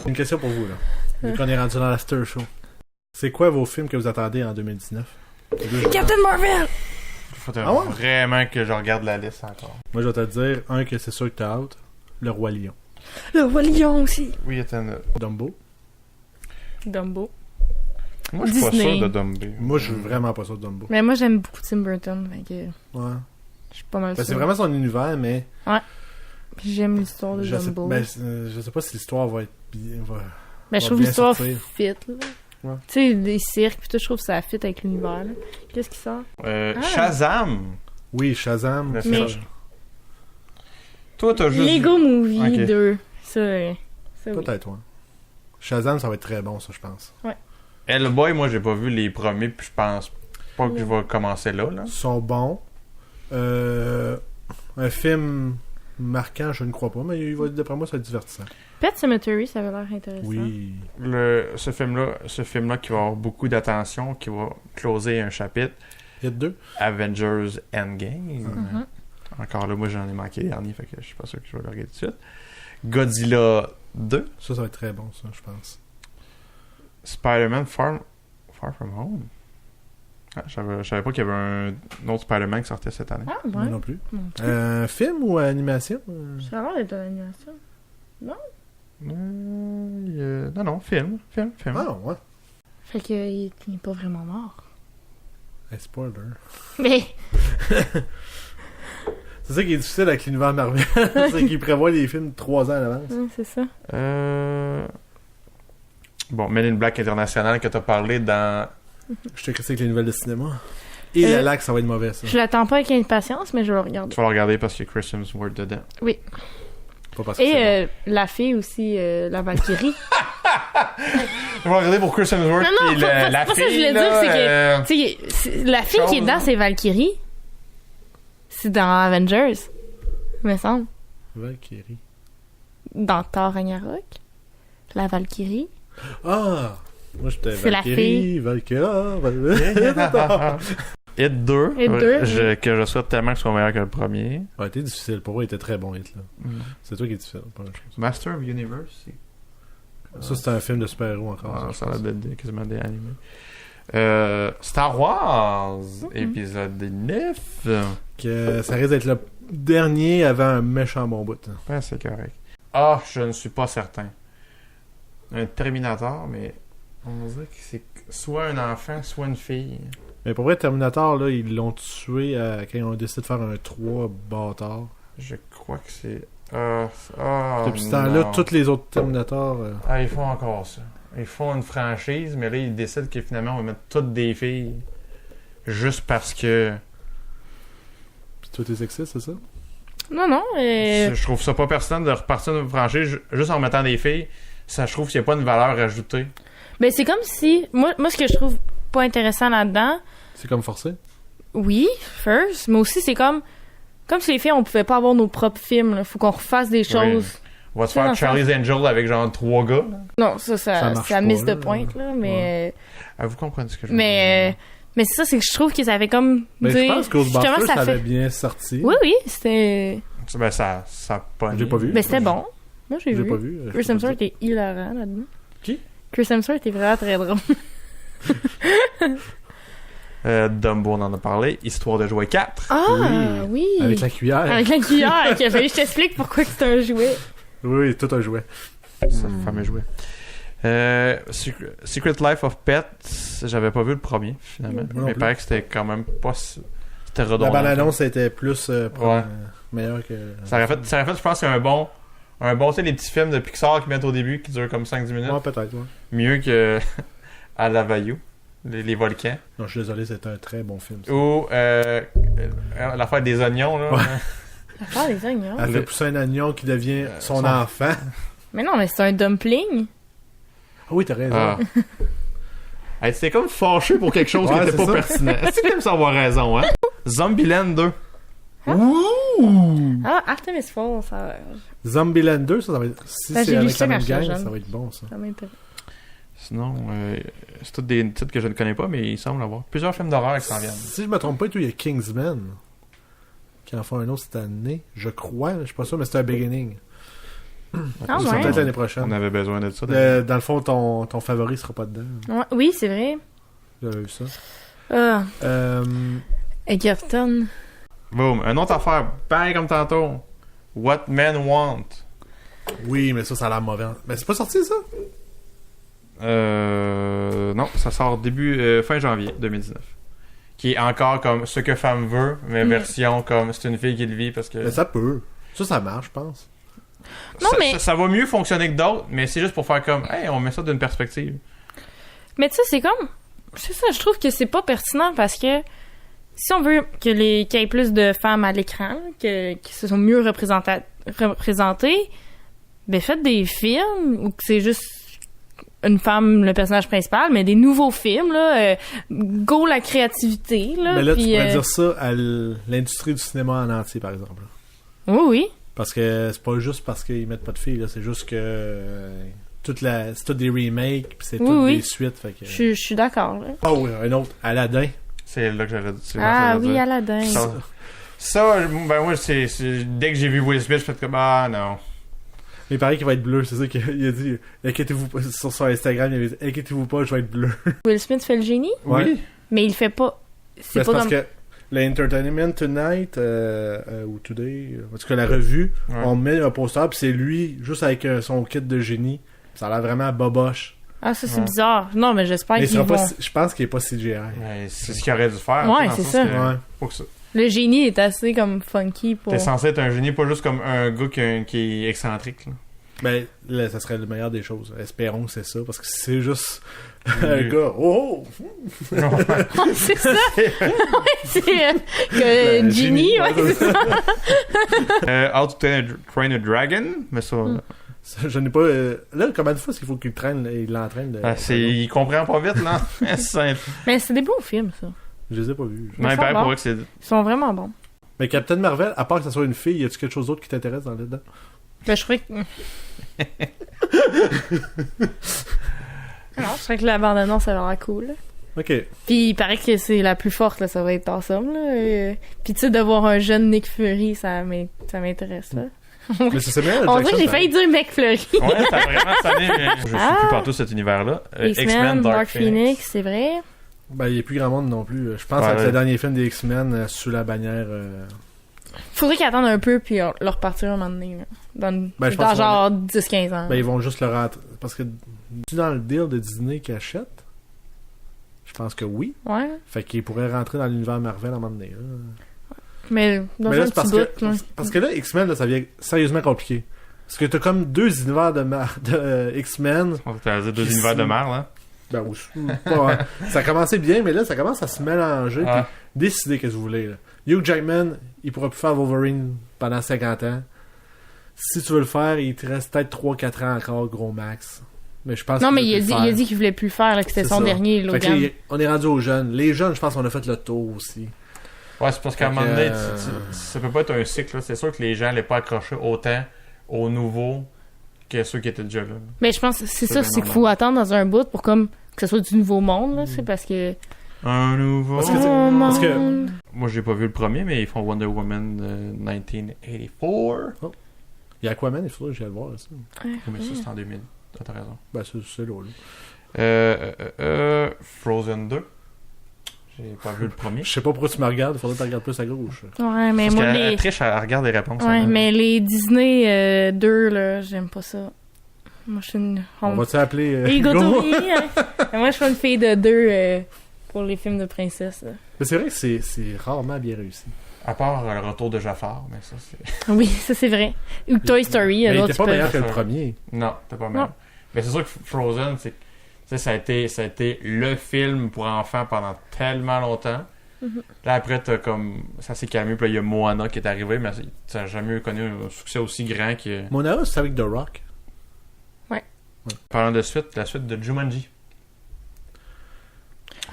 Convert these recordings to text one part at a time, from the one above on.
Une question pour vous, là. Vu qu'on est rendu dans l'after show. C'est quoi vos films que vous attendez en 2019? Captain Marvel! Faut vraiment que je regarde la liste encore. Moi, je vais te dire, un que c'est sûr que t'as hâte, Le Roi Lion. Le Roi Lion aussi. Oui, attends. Dumbo. Dumbo. Moi, je suis pas Disney. sûr de Dumbo. Moi, je suis vraiment pas sûr de Dumbo. Mais moi, j'aime beaucoup Tim Burton. Fait que Ouais. je suis pas mal Ben, sûre. c'est vraiment son univers, mais... Puis j'aime l'histoire de Je sais, Dumbo. je sais pas si l'histoire va être bien... Ben, je va trouve bien l'histoire sortir. fit, là. Ouais. Tu sais, des cirques, pis tout, je trouve que ça fit avec l'univers, là. Qu'est-ce qui sort? Shazam! Oui, Shazam. Le Mais- film. Toi, t'as juste... Lego Movie Ok. 2. Ça, oui. Peut-être, ouais. Shazam, ça va être très bon, ça, je pense. Hellboy, moi, j'ai pas vu les premiers, puis je pense pas que je vais commencer là. Ils sont bons. Un film marquant, je ne crois pas, mais il va, d'après moi, ça va être divertissant. Pet Cemetery, ça avait l'air intéressant. Oui. Ce film-là qui va avoir beaucoup d'attention, qui va closer un chapitre, Hit 2. Avengers Endgame. Mhm. Encore là, moi, j'en ai manqué les derniers, fait que je suis pas sûr que je vais le regarder tout de suite. Godzilla 2. Ça va être très bon, ça, je pense. Spider-Man Far From Home. Ah, je savais pas qu'il y avait un autre Spider-Man qui sortait cette année. Ah, Moi ouais. non plus. Non plus. Film ou animation? Ça a l'air d'être de l'animation. Non, film. Ah, ouais. Fait qu'il est pas vraiment mort. Hey, spoiler. Mais, C'est ça qui est difficile avec l'univers Marvel. C'est qu'ils prévoient les films 3 ans à l'avance. ouais, c'est ça. Bon, Men in Black International que t'as parlé dans... Je te critique avec les nouvelles de cinéma. Et la lac, ça va être mauvais, ça. Je l'attends pas avec impatience, mais je vais le regarder. Tu vas le regarder parce qu'il y a Chris Hemsworth dedans. Oui. Pas parce que c'est Et la fille aussi, la Valkyrie. Je vais regarder pour Chris Hemsworth. Non, non, puis pas la ça que je fille, voulais dire, là, c'est que... Tu sais, la fille qui est dedans, c'est Valkyrie. C'est dans Avengers, me semble. bon. Valkyrie. Dans Thor Ragnarok. La Valkyrie. Ah! Moi, j'étais C'est la Valkyrie, Valkyra, Hit 2. Hit 2, Que je souhaite tellement que ce soit meilleur que le premier. Ouais, c'était difficile. Pour moi, il était très bon, Hit, là. C'est toi qui est difficile, pas la chose. Master of Universe. Ça, c'est un film de super-héros encore. Ah, ça a l'air d'être quasiment des animés. Star Wars, épisode 9. Que ça risque d'être le dernier avant un méchant bon bout. Hein. Ouais, c'est correct. Ah, je ne suis pas certain. Un Terminator, mais on dirait que c'est soit un enfant, soit une fille. Mais pour vrai, Terminator, là, ils l'ont tué quand ils ont décidé de faire un 3 bâtard. Je crois que c'est... Depuis ce temps-là, non. tous les autres Terminators... Ah, ils font encore ça. Ils font une franchise, mais là, ils décident que finalement, on va mettre toutes des filles. Juste parce que... Puis toi, t'es sexiste, c'est ça? Non, non. Je trouve ça pas pertinent de repartir d'une franchise juste en mettant des filles. Ça, je trouve qu'il n'y a pas une valeur ajoutée. Ben, c'est comme si... Moi, ce que je trouve pas intéressant là-dedans... C'est comme forcé? Oui, first. Mais aussi, c'est comme si les filles, on pouvait pas avoir nos propres films. Là. Faut qu'on refasse des choses. On va se Ça, dans faire le Charlie's Angel avec genre 3 gars. Là. Non, Ça ça marche miss pas, de là. point, là. Mais... Ah, vous comprenez ce que je veux dire. Mais c'est ça, c'est que je trouve que ça avait comme... Mais je dire- pense que justement, Ghostbusters, ça fait... avait bien sorti. Oui, oui, c'était... Ben, ça pogne. J'ai pas vu. Mais c'était bon. Moi, j'ai J'ai vu. pas vu. Chris Hemsworth est hilarant là-dedans. Qui? Chris Hemsworth est vraiment très drôle. Dumbo, on en a parlé. Histoire de jouer 4. Ah, oui! Avec la cuillère. Avec la cuillère. qu'il a fallu que je t'explique pourquoi que c'est un jouet. Oui, tout un jouet. Ce fameux jouet. Secret Life of Pets, j'avais pas vu le premier, finalement. Non Mais il plus. paraît que c'était quand même pas... C'était redondant. La bande-annonce était plus Ouais. meilleure que... Ça aurait fait, je pense, un bon, tu sais, les petits films de Pixar qui mettent au début, qui durent comme 5-10 minutes. Ouais, peut-être, ouais. Mieux que à la Bayou, les volcans. Non, je suis désolé, c'était un très bon film. Ça. Ou l'affaire des oignons, là. Ouais. L'affaire des oignons. Elle fait pousser un oignon qui devient son son- enfant. Mais non, mais c'est un dumpling. Ah oui, t'as raison. Ah. Hey, c'était comme fâché pour quelque chose qui Ouais, était c'est pas ça. pertinent. Est-ce que tu aimes ça avoir raison, hein? Zombieland 2. Ah, Artemis Falls, ça... Zombieland 2, ça va être... Si Ben, c'est j'ai lu avec ça la même quand j'étais gang, jeune. ça va être bon, ça. ça m'intéresse. Sinon, c'est tous des titres que je ne connais pas, mais il semble avoir plusieurs films d'horreur qui s'en viennent. Si je me trompe pas, il y a Kingsman qui en font un autre cette année. Je crois, je suis pas sûr, mais c'est un beginning. Ah Ça sera ouais. peut-être l'année On prochaine. avait besoin de ça. Dans le fond, ton favori sera pas dedans. Ouais, oui, c'est vrai. J'avais vu ça. Ah, Euh, Egerton. Boom. Une autre affaire, pareil comme tantôt. What Men Want. oui, mais ça a l'air mauvais. Mais c'est pas sorti, ça? Non, ça sort fin janvier 2019. Qui est encore comme ce que femme veut, mais version comme c'est une fille qui le vit parce que. Mais ça peut. Ça marche, je pense. Non, mais- ça va mieux fonctionner que d'autres, mais c'est juste pour faire comme, hey, on met ça d'une perspective. Mais tu sais, c'est comme... C'est ça, je trouve que c'est pas pertinent parce que si on veut qu'il y ait plus de femmes à l'écran, qui se sont mieux représentées, ben faites des films où que c'est juste une femme, le personnage principal, mais des nouveaux films, là, go la créativité, là. Mais là, puis, tu pourrais dire ça à l'industrie du cinéma en entier, par exemple. Oui, oui. Parce que c'est pas juste parce qu'ils mettent pas de filles, là. C'est juste que c'est tout des remakes, puis c'est Oui, tout oui. des suites. Fait que... Je suis d'accord, là. Oh oui, un autre, Aladdin. C'est là que j'allais dire. Ah oui, Aladdin. Ça, ben moi, c'est dès que j'ai vu Will Smith, je fais comme, ah non. Mais pareil qu'il va être bleu, c'est ça qu'il a dit. Inquiétez-vous pas, sur son Instagram, il avait dit inquiétez-vous pas, je vais être bleu. Will Smith fait le génie, Ouais. Oui. mais il fait pas... C'est Mais pas parce comme... que l'Entertainment Tonight, ou Today, en tout cas la revue, Ouais. on met un poster, puis c'est lui, juste avec son kit de génie. Ça a l'air vraiment boboche. Ah, ça, c'est Ouais. bizarre. Non, mais j'espère Mais il qu'ils sera vont... pas, je pense qu'il est pas CGI. Mais c'est ce qu'il aurait dû faire. Ouais, dans le c'est sens ça. que- Ouais. Faut que ça. Le génie est assez comme funky pour... T'es censé être un génie, pas juste comme un gars qui est excentrique. Là. Ben, là, ça serait le meilleur des choses. Espérons que c'est ça, parce que si c'est juste un gars. Oh! c'est ça! c'est que Ben, Genie, ouais, c'est ça. How to Train a Dragon, mais ça, Ça, je n'ai pas. Là, combien de fois est-ce qu'il faut qu'il traîne, il l'entraîne? il comprend pas vite, là. C'est simple. Mais c'est des bons films, ça. Je les ai pas vus. Non, il sont paraît bons. pour vrai que c'est. Ils sont vraiment bons. Mais Captain Marvel, à part que ça soit une fille, y a-tu quelque chose d'autre qui t'intéresse dans là-dedans? Ben, je trouvais que... Non, je trouvais que la bande-annonce, ça a l'air cool. Là. Ok. Puis il paraît que c'est la plus forte, là, ça va être awesome. Là. Puis tu sais, de voir un jeune Nick Fury, ça m'intéresse. Là. Mais c'est Samuel On Jackson. dirait que j'ai ça. failli dire Nick Fury. Ouais, ça a vraiment sonné, mais je suis Ah. plus partout cet univers-là. X-Men, Dark Phoenix, c'est vrai. Ben, il n'y a plus grand monde non plus. Je pense Ouais, que ouais. le dernier film des X-Men sous la bannière. Faudrait qu'ils attendent un peu, puis leur partir un moment donné. Là. Dans, Ben, je dans pense genre 10-15 ans. Ben, ils vont juste le rentrer. Parce que dans le deal de Disney qu'ils achètent, je pense que oui. Ouais. Fait qu'ils pourraient rentrer dans l'univers Marvel à un moment donné. Là. Mais dans Mais là, un c'est petit bout. Là. parce que là, X-Men, là, ça devient sérieusement compliqué. Parce que t'as comme deux univers de X-Men. On va dire deux univers de merde, là. Ben, pas, hein. Ça a commencé bien, mais là, ça commence à se mélanger. Ouais. Puis décidez qu'est-ce que vous voulez. Là. Hugh Jackman, il pourra plus faire Wolverine pendant 50 ans. Si tu veux le faire, il te reste peut-être 3-4 ans encore, gros max. Mais je pense Non, qu'il mais veut il a plus dit, le il a faire. dit qu'il voulait plus le faire, là, que c'était C'est son ça. dernier, Fait que Logan. là, on est rendu aux jeunes. Les jeunes, je pense qu'on a fait le tour aussi. Ouais, c'est parce qu'à un Fait moment donné, que, ça peut pas être un cycle, là. C'est sûr que les gens n'allaient pas accrocher autant aux nouveaux que ceux qui étaient déjà là. Mais je pense que c'est ça, bien c'est qu'il faut attendre dans un bout pour comme que ce soit du nouveau monde, là, c'est parce que... Un nouveau. Parce que c'est- Oh, parce que- monde. Moi, j'ai pas vu le premier, mais ils font Wonder Woman 1984. Il y a Aquaman, il faudrait que j'aille le voir. Ça. Mais ça, c'est en 2000. Ah, t'as raison. Ben, c'est là. Là. Frozen 2. J'ai pas vu le premier. Je sais pas pourquoi tu me regardes, il faudrait que tu regardes plus à gauche. Ouais, mais Parce moi, qu'elle les... triche, elle regarde les réponses. Ouais, hein. mais les Disney 2, là, j'aime pas ça. Moi, je suis une... On va-tu appeler Hugo Hugo? Tournier, hein? Moi, je suis une fille de 2 pour les films de princesse. Là. Mais c'est vrai que c'est rarement bien réussi. À part le retour de Jafar, mais ça, c'est. Oui, ça, c'est vrai. Ou Toy Story, Mais il l'autre, était pas tu peux- meilleur que le Ça. premier. Non, t'es pas mal. Non. Mais c'est sûr que Frozen, c'est. Tu sais, ça a été le film pour enfants pendant tellement longtemps. Mhm. Là, après, t'as comme. Ça s'est calmé, puis là, il y a Moana qui est arrivé, mais ça n'a jamais connu un succès aussi grand que. Mon house, c'est avec The Rock. Parlant de suite, la suite de Jumanji.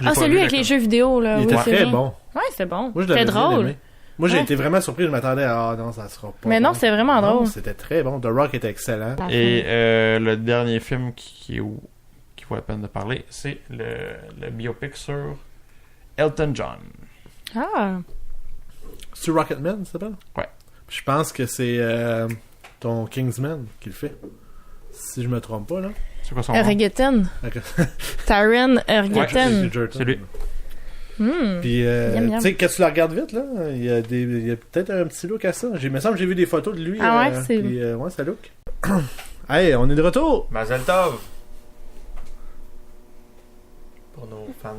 J'ai Ah, pas celui vu avec le- les jeux vidéo, là. Il oui, était c'est très vrai. bon. Ouais, c'était bon. Moi, je C'était l'avais bien drôle. aimé. Moi, j'ai Ouais. été vraiment surpris. Je m'attendais à non, ça sera pas. Mais bon. non, c'est vraiment Non, drôle. C'était très bon. The Rock était excellent. Et le dernier film qui vaut la peine de parler, c'est le biopic sur Elton John. Ah. C'est Rocketman, ça s'appelle? Ouais. Je pense que c'est ton Kingsman qui le fait. Si je me trompe pas, là. C'est quoi son nom? Ergoten. Taron Ergoten. C'est lui. Puis, Yum, yum. tu sais, quand tu la regardes vite, là, il y a peut-être un petit look à ça. Il me semble que j'ai vu des photos de lui. Ah ouais, c'est... Puis, ouais, ça look. Hey, on est de retour! Mazel Tov! Pour nos fans